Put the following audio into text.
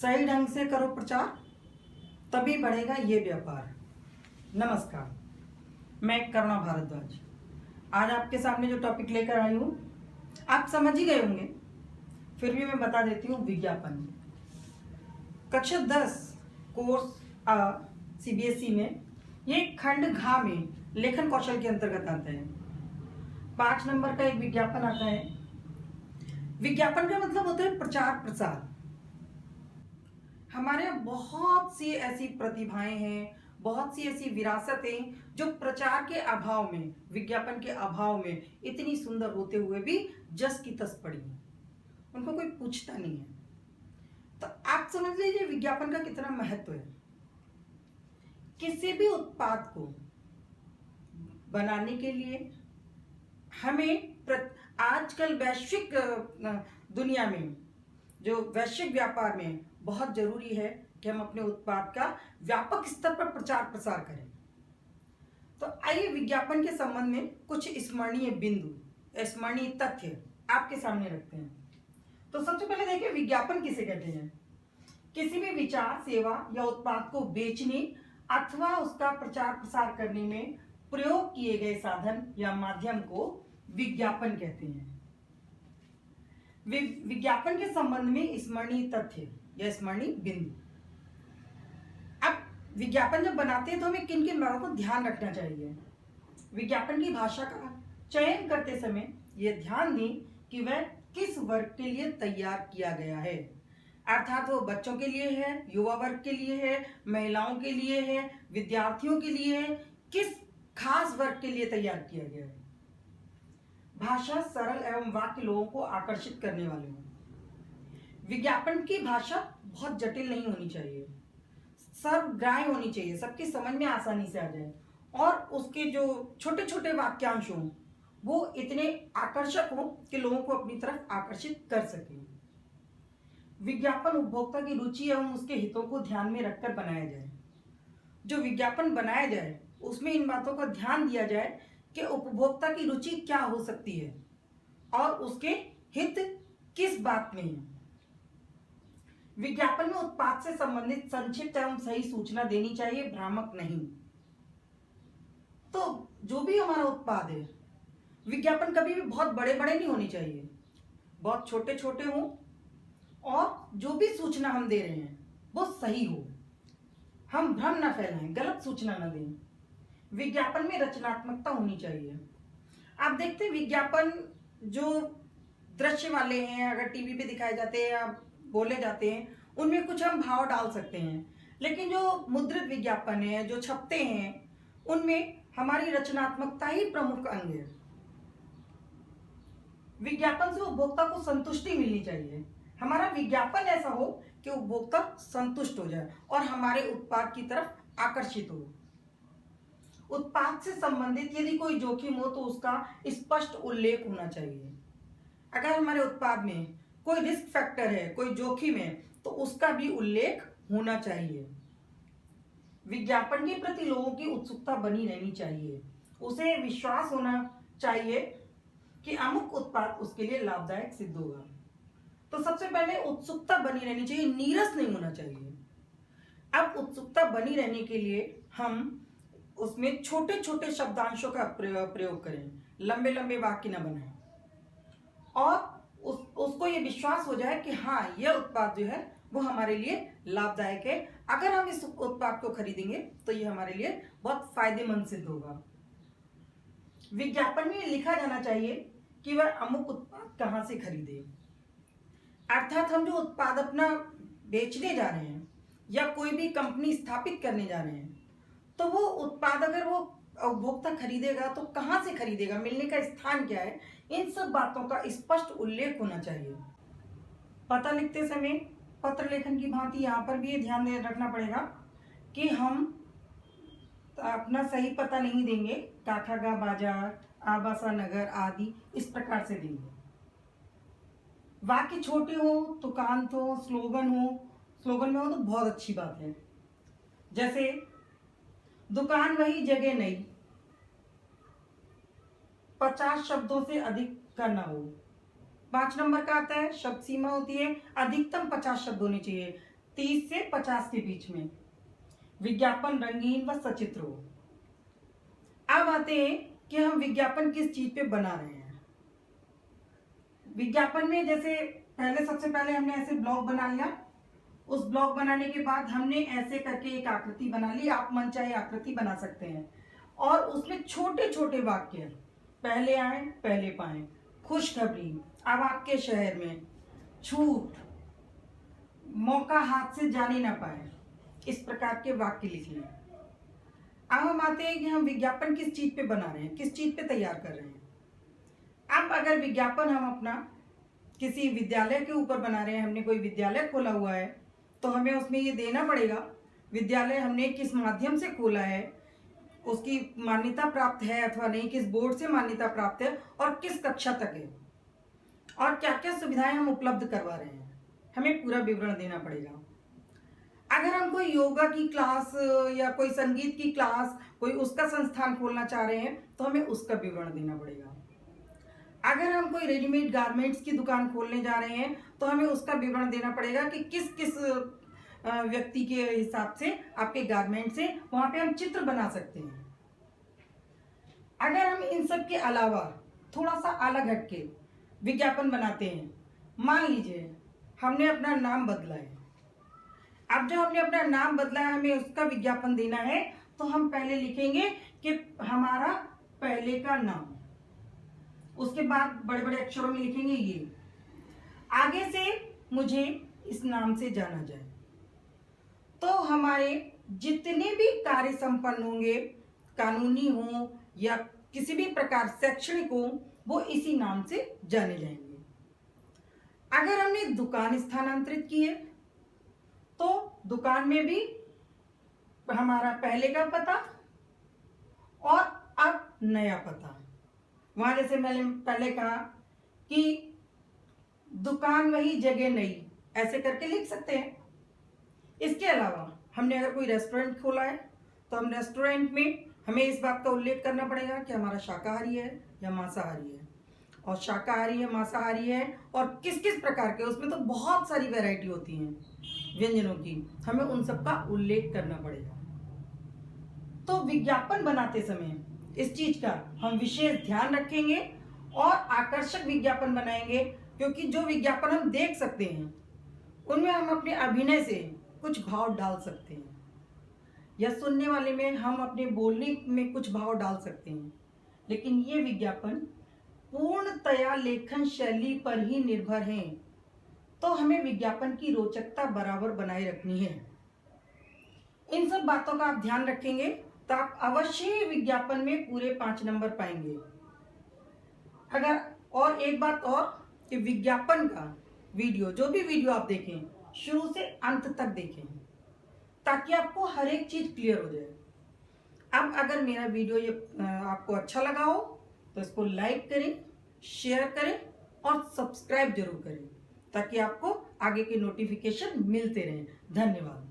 सही ढंग से करो प्रचार, तभी बढ़ेगा ये व्यापार। नमस्कार, मैं करुणा भारद्वाज। आज आपके सामने जो टॉपिक लेकर आई हूँ आप समझ ही गए होंगे, फिर भी मैं बता देती हूँ। विज्ञापन। कक्षा 10 कोर्स सीबीएसई में ये खंड घ में लेखन कौशल के अंतर्गत आता है। 5 नंबर का एक विज्ञापन आता है। विज्ञापन का मतलब होता है प्रचार प्रसार। हमारे यहाँ बहुत सी ऐसी प्रतिभाएं हैं, बहुत सी ऐसी विरासतें जो प्रचार के अभाव में, विज्ञापन के अभाव में इतनी सुंदर होते हुए भी जस की तस पड़ी हैं। उनको कोई पूछता नहीं है। तो आप समझ लीजिए विज्ञापन का कितना महत्व है। किसी भी उत्पाद को बनाने के लिए हमें आजकल वैश्विक दुनिया में, जो वैश्विक व्यापार में बहुत जरूरी है कि हम अपने उत्पाद का व्यापक स्तर पर प्रचार प्रसार करें। तो आइए विज्ञापन के संबंध में कुछ स्मरणीय बिंदु, स्मरणीय तथ्य आपके सामने रखते हैं। तो सबसे पहले देखिए, विज्ञापन किसे कहते हैं? किसी भी विचार, सेवा या उत्पाद को बेचने अथवा उसका प्रचार प्रसार करने में प्रयोग किए गए साधन या माध्यम को विज्ञापन कहते हैं। विज्ञापन के संबंध में स्मरणीय तथ्य या स्मरणीय बिंदु। अब विज्ञापन जब बनाते हैं तो हमें किन किन बातों को ध्यान रखना चाहिए? विज्ञापन की भाषा का चयन करते समय यह ध्यान दें कि वह किस वर्ग के लिए तैयार किया गया है। अर्थात वो बच्चों के लिए है, युवा वर्ग के लिए है, महिलाओं के लिए है, विद्यार्थियों के लिए है, किस खास वर्ग के लिए तैयार किया गया है। भाषा सरल एवं वाक्य लोगों को आकर्षित करने वाले हों। विज्ञापन की भाषा बहुत जटिल नहीं होनी चाहिए, सर्वग्राह्य होनी चाहिए, सबकी समझ में आसानी से आ जाए, और उसके जो छोटे छोटे वाक्यांश हों वो इतने आकर्षक हों कि लोगों को अपनी तरफ आकर्षित कर सके। विज्ञापन उपभोक्ता की रुचि एवं उसके हितों को ध्यान में रखकर बनाया जाए। जो विज्ञापन बनाया जाए उसमें इन बातों का ध्यान दिया जाए कि उपभोक्ता की रुचि क्या हो सकती है और उसके हित किस बात में है। विज्ञापन में उत्पाद से संबंधित संक्षिप्त एवं सही सूचना देनी चाहिए, भ्रामक नहीं। तो जो भी हमारा उत्पाद है, विज्ञापन कभी भी बहुत बड़े बड़े नहीं होने चाहिए, बहुत छोटे छोटे हों, और जो भी सूचना हम दे रहे हैं वो सही हो। हम भ्रम ना फैलाएं, गलत सूचना ना दें। विज्ञापन में रचनात्मकता होनी चाहिए। आप देखते हैं विज्ञापन जो दृश्य वाले हैं, अगर टीवी पे दिखाए जाते हैं या बोले जाते हैं, उनमें कुछ हम भाव डाल सकते हैं, लेकिन जो मुद्रित विज्ञापन है, जो छपते हैं, उनमें हमारी रचनात्मकता ही प्रमुख अंग है। विज्ञापन से उपभोक्ता को संतुष्टि मिलनी चाहिए। हमारा विज्ञापन ऐसा हो कि उपभोक्ता संतुष्ट हो जाए और हमारे उत्पाद की तरफ आकर्षित हो। उत्पाद से संबंधित यदि कोई जोखिम हो तो उसका स्पष्ट उल्लेख होना चाहिए। अगर हमारे उत्पाद में कोई रिस्क फैक्टर है, कोई जोखिम है, तो उसका भी उल्लेख होना चाहिए। विज्ञापन के प्रति लोगों की उत्सुकता बनी रहनी चाहिए। उसे विश्वास होना चाहिए कि अमुक उत्पाद उसके लिए लाभदायक सिद्ध होगा। तो सबसे पहले उत्सुकता बनी रहनी चाहिए, नीरस नहीं होना चाहिए। अब उत्सुकता बनी रहने के लिए हम उसमें छोटे छोटे शब्दांशों का प्रयोग करें, लंबे लंबे वाक्य न बनाएं, और उसको ये विश्वास हो जाए कि हाँ, यह उत्पाद जो है वो हमारे लिए लाभदायक है। अगर हम इस उत्पाद को खरीदेंगे तो ये हमारे लिए बहुत फायदेमंद सिद्ध होगा। विज्ञापन में लिखा जाना चाहिए कि वह अमुक उत्पाद कहाँ से खरीदे। अर्थात हम जो उत्पाद अपना बेचने जा रहे हैं या कोई भी कंपनी स्थापित करने जा रहे हैं, तो वो उत्पाद अगर वो उपभोक्ता खरीदेगा तो कहाँ से खरीदेगा, मिलने का स्थान क्या है, इन सब बातों का स्पष्ट उल्लेख होना चाहिए। पता लिखते समय पत्र लेखन की भांति यहाँ पर भी ये ध्यान रखना पड़ेगा कि हम अपना सही पता नहीं देंगे, काठागा बाजार, आबासा नगर आदि इस प्रकार से देंगे। वाक्य छोटे हो, तुकांत हो, स्लोगन में हो तो बहुत अच्छी बात है। जैसे दुकान वही जगह नहीं, 50 शब्दों से अधिक का ना हो। 5 नंबर का आता है, शब्द सीमा होती है अधिकतम 50 शब्द होने चाहिए। 30 से 50 के बीच में। विज्ञापन रंगीन व सचित्र हो। अब आते हैं कि हम विज्ञापन किस चीज पे बना रहे हैं। विज्ञापन में जैसे सबसे पहले हमने ऐसे ब्लॉग बना लिया। उस ब्लॉग बनाने के बाद हमने ऐसे करके एक आकृति बना ली। आप मनचाहे आकृति बना सकते हैं और उसमें छोटे छोटे वाक्य, पहले आए पहले पाएं, खुशखबरी, अब आपके शहर में, छूट, मौका हाथ से जाने ना पाए, इस प्रकार के वाक्य लिख लें। अब हम आते हैं कि हम विज्ञापन किस चीज पे बना रहे हैं, किस चीज पे तैयार कर रहे हैं। अब अगर विज्ञापन हम अपना किसी विद्यालय के ऊपर बना रहे हैं, हमने कोई विद्यालय खोला हुआ है, तो हमें उसमें ये देना पड़ेगा विद्यालय हमने किस माध्यम से खोला है, उसकी मान्यता प्राप्त है अथवा नहीं, किस बोर्ड से मान्यता प्राप्त है और किस कक्षा तक है, और क्या क्या सुविधाएं हम उपलब्ध करवा रहे हैं, हमें पूरा विवरण देना पड़ेगा। अगर हम कोई योगा की क्लास या कोई संगीत की क्लास, कोई उसका संस्थान खोलना चाह रहे हैं, तो हमें उसका विवरण देना पड़ेगा। अगर हम कोई रेडीमेड गारमेंट्स की दुकान खोलने जा रहे हैं, तो हमें उसका विवरण देना पड़ेगा कि किस किस व्यक्ति के हिसाब से आपके गारमेंट से वहां पे हम चित्र बना सकते हैं। अगर हम इन सब के अलावा थोड़ा सा अलग हटके विज्ञापन बनाते हैं, मान लीजिए हमने अपना नाम बदला है। अब जो हमने अपना नाम बदला है, हमें उसका विज्ञापन देना है, तो हम पहले लिखेंगे कि हमारा पहले का नाम, उसके बाद बड़े बड़े अक्षरों में लिखेंगे ये, आगे से मुझे इस नाम से जाना जाए। तो हमारे जितने भी कार्य संपन्न होंगे, कानूनी हो या किसी भी प्रकार शैक्षणिक हो, वो इसी नाम से जाने जाएंगे। अगर हमने दुकान स्थानांतरित की है, तो दुकान में भी हमारा पहले का पता और अब नया पता। वहां जैसे मैंने पहले कहा कि दुकान वही जगह नई, ऐसे करके लिख सकते हैं। इसके अलावा हमने अगर कोई रेस्टोरेंट खोला है, तो हम रेस्टोरेंट में हमें इस बात का उल्लेख करना पड़ेगा कि हमारा शाकाहारी है या मांसाहारी है, और शाकाहारी है मांसाहारी है और किस किस प्रकार के, उसमें तो बहुत सारी वैरायटी होती हैं व्यंजनों की, हमें उन सब का उल्लेख करना पड़ेगा। तो विज्ञापन बनाते समय इस चीज का हम विशेष ध्यान रखेंगे और आकर्षक विज्ञापन बनाएंगे, क्योंकि जो विज्ञापन हम देख सकते हैं उनमें हम अपने अभिनय से कुछ भाव डाल सकते हैं, या सुनने वाले में हम अपने बोलने में कुछ भाव डाल सकते हैं। लेकिन ये विज्ञापन पूर्णतया लेखन शैली पर ही निर्भर है, तो हमें विज्ञापन की रोचकता बराबर बनाए रखनी है। इन सब बातों का आप ध्यान रखेंगे तो आप अवश्य विज्ञापन में पूरे 5 नंबर पाएंगे। अगर और एक बात और कि विज्ञापन का वीडियो, जो भी वीडियो आप देखें, शुरू से अंत तक देखें, ताकि आपको हर एक चीज क्लियर हो जाए। अब अगर मेरा वीडियो ये आपको अच्छा लगा हो, तो इसको लाइक करें, शेयर करें और सब्सक्राइब जरूर करें, ताकि आपको आगे के नोटिफिकेशन मिलते रहें। धन्यवाद।